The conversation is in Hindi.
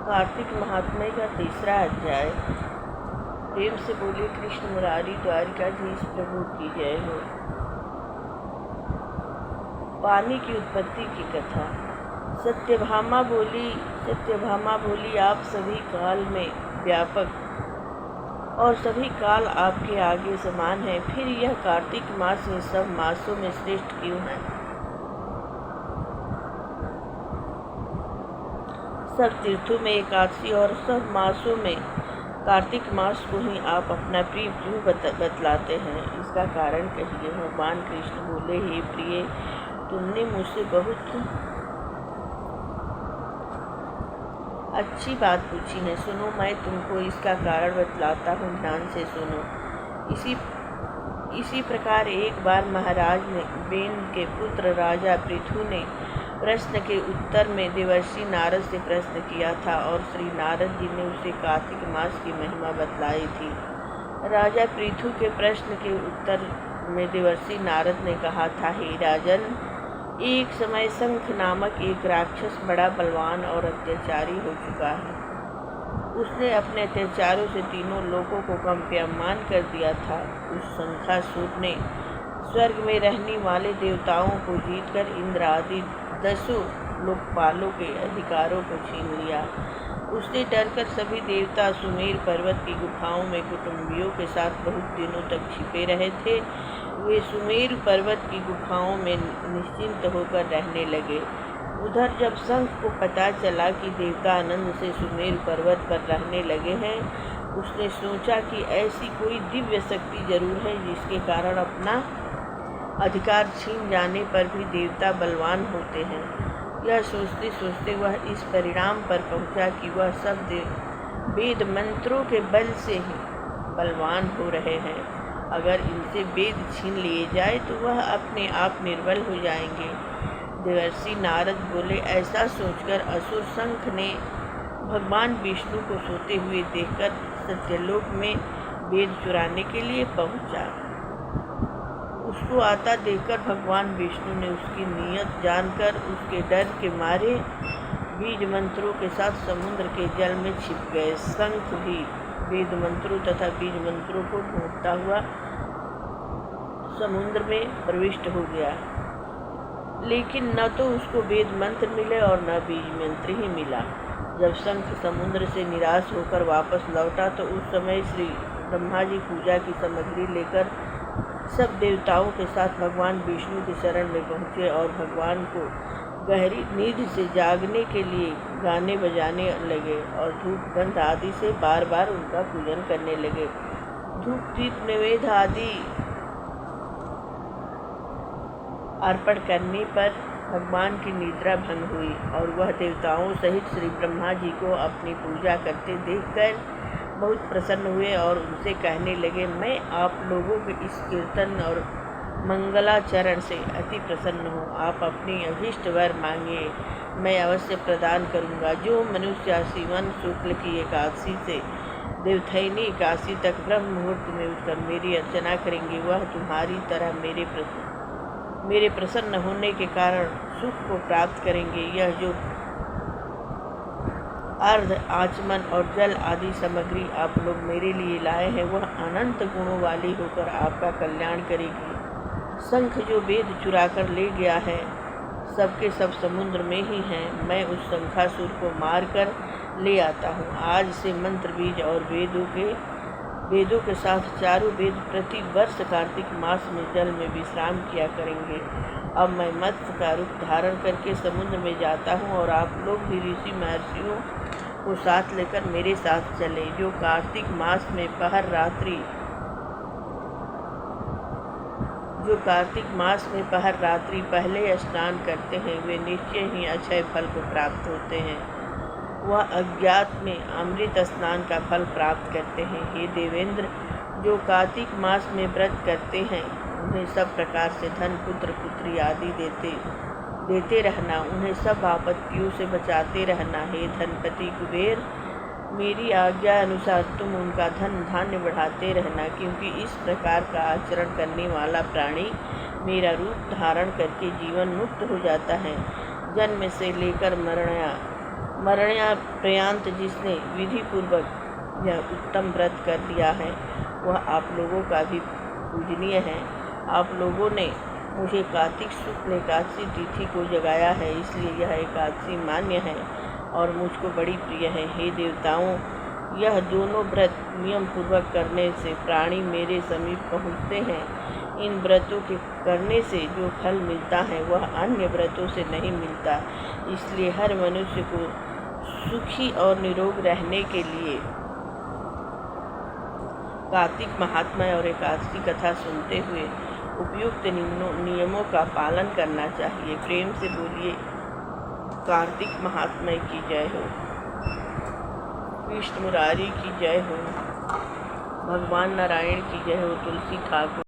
कार्तिक महात्म्य का तीसरा अध्याय। प्रेम से बोले कृष्ण मुरारी द्वारिकाधीश प्रभु की जय हो। पानी की उत्पत्ति की कथा। सत्यभामा बोली आप सभी काल में व्यापक और सभी काल आपके आगे समान है, फिर यह कार्तिक मास में सब मासों में श्रेष्ठ क्यों है? सब तीर्थों में एकादशी और सब मासों में कार्तिक मास को ही आप अपना प्रिय क्यों बतलाते हैं? इसका कारण कहिए। भगवान कृष्ण बोले, हे प्रिय, तुमने मुझसे बहुत अच्छी बात पूछी है। सुनो, मैं तुमको इसका कारण बतलाता हूँ, ध्यान से सुनो। इसी प्रकार एक बार महाराज ने बेन के पुत्र राजा पृथु ने प्रश्न के उत्तर में देवर्षि नारद से प्रश्न किया था और श्री नारद जी ने उसे कार्तिक मास की महिमा बतलाई थी। राजा पृथु के प्रश्न के उत्तर में देवर्षि नारद ने कहा था, हे राजन, एक समय शंख नामक एक राक्षस बड़ा बलवान और अत्याचारी हो चुका है। उसने अपने अत्याचारों से तीनों लोगों को कंप्यमान कर दिया था। उस शंखासुर ने स्वर्ग में रहने वाले देवताओं को जीतकर इंद्र आदि 10 लोकपालों के अधिकारों को छीन लिया। उसने डरकर सभी देवता सुमेर पर्वत की गुफाओं में कुटुंबियों के साथ बहुत दिनों तक छिपे रहे थे। वे सुमेर पर्वत की गुफाओं में निश्चिंत होकर रहने लगे। उधर जब शंख को पता चला कि देवता आनंद से सुमेर पर्वत पर रहने लगे हैं, उसने सोचा कि ऐसी कोई दिव्य शक्ति जरूर है जिसके कारण अपना अधिकार छीन जाने पर भी देवता बलवान होते हैं। यह सोचते सोचते वह इस परिणाम पर पहुंचा कि वह सब वेद मंत्रों के बल से ही बलवान हो रहे हैं। अगर इनसे वेद छीन लिए जाए तो वह अपने आप निर्बल हो जाएंगे। देवर्षि नारद बोले, ऐसा सोचकर असुर शंख ने भगवान विष्णु को सोते हुए देखकर सत्यलोक में वेद चुराने के लिए पहुंचा। उसको आता देखकर भगवान विष्णु ने उसकी नीयत जानकर उसके डर के मारे बीज मंत्रों के साथ समुद्र के जल में छिप गए। शंख भी वेद मंत्रों तथा बीज मंत्रों को ढूंढता हुआ समुद्र में प्रविष्ट हो गया, लेकिन न तो उसको वेद मंत्र मिले और न बीज मंत्र ही मिला। जब शंख समुद्र से निराश होकर वापस लौटा तो उस समय श्री ब्रह्मा जी पूजा की सामग्री लेकर सब देवताओं के साथ भगवान विष्णु के शरण में पहुँचे और भगवान को गहरी नींद से जागने के लिए गाने बजाने लगे और धूप गंध आदि से बार बार उनका पूजन करने लगे। धूप दीप नैवेद्य आदि अर्पण करने पर भगवान की निद्रा भंग हुई और वह देवताओं सहित श्री ब्रह्मा जी को अपनी पूजा करते देखकर बहुत प्रसन्न हुए और उनसे कहने लगे, मैं आप लोगों के इस कीर्तन और मंगलाचरण से अति प्रसन्न हूँ। आप अपनी अभीष्ट वर मांगिए, मैं अवश्य प्रदान करूँगा। जो मनुष्य आश्विन शुक्ल की एकादशी से देवथैनी एकादशी तक ब्रह्म मुहूर्त में उठकर मेरी अर्चना करेंगे, वह तुम्हारी तरह मेरे प्रसन्न होने के कारण सुख को प्राप्त करेंगे। यह जो अर्ध आचमन और जल आदि सामग्री आप लोग मेरे लिए लाए हैं, वह अनंत गुणों वाली होकर आपका कल्याण करेगी। शंख जो वेद चुरा कर ले गया है, सबके सब समुद्र में ही हैं। मैं उस शंखासुर को मार कर ले आता हूँ। आज से मंत्र बीज और वेदों के साथ चारों वेद प्रति वर्ष कार्तिक मास में जल में विश्राम किया करेंगे। अब मैं मत्स्य का रूप धारण करके समुद्र में जाता हूँ और आप लोग भी ऋषि महर्षियों को साथ लेकर मेरे साथ चले। जो कार्तिक मास में पहर रात्रि पहले स्नान करते हैं, वे निश्चय ही अक्षय फल को प्राप्त होते हैं। वह अज्ञात में अमृत स्नान का फल प्राप्त करते हैं। हे देवेंद्र, जो कार्तिक मास में व्रत करते हैं, उन्हें सब प्रकार से धन पुत्र पुत्री आदि देते रहना, उन्हें सब आपत्तियों से बचाते रहना। हे धनपति कुबेर, मेरी आज्ञा अनुसार तुम उनका धन धान्य बढ़ाते रहना, क्योंकि इस प्रकार का आचरण करने वाला प्राणी मेरा रूप धारण करके जीवन मुक्त हो जाता है। जन्म से लेकर मरणापर्यंत जिसने विधि पूर्वक यह उत्तम व्रत कर लिया है वह आप लोगों का भी पूजनीय है। आप लोगों ने मुझे कार्तिक शुक्ल एकादशी तिथि को जगाया है, इसलिए यह एकादशी मान्य है और मुझको बड़ी प्रिय है। हे देवताओं, यह दोनों व्रत नियम पूर्वक करने से प्राणी मेरे समीप पहुँचते हैं। इन व्रतों के करने से जो फल मिलता है वह अन्य व्रतों से नहीं मिलता। इसलिए हर मनुष्य को सुखी और निरोग रहने के लिए कार्तिक महात्म्य और एकादशी कथा सुनते हुए उपयुक्त नियमों का पालन करना चाहिए। प्रेम से बोलिए कार्तिक महात्म्य की जय हो, कृष्ण मुरारी की जय हो, भगवान नारायण की जय हो, तुलसी ठाकुर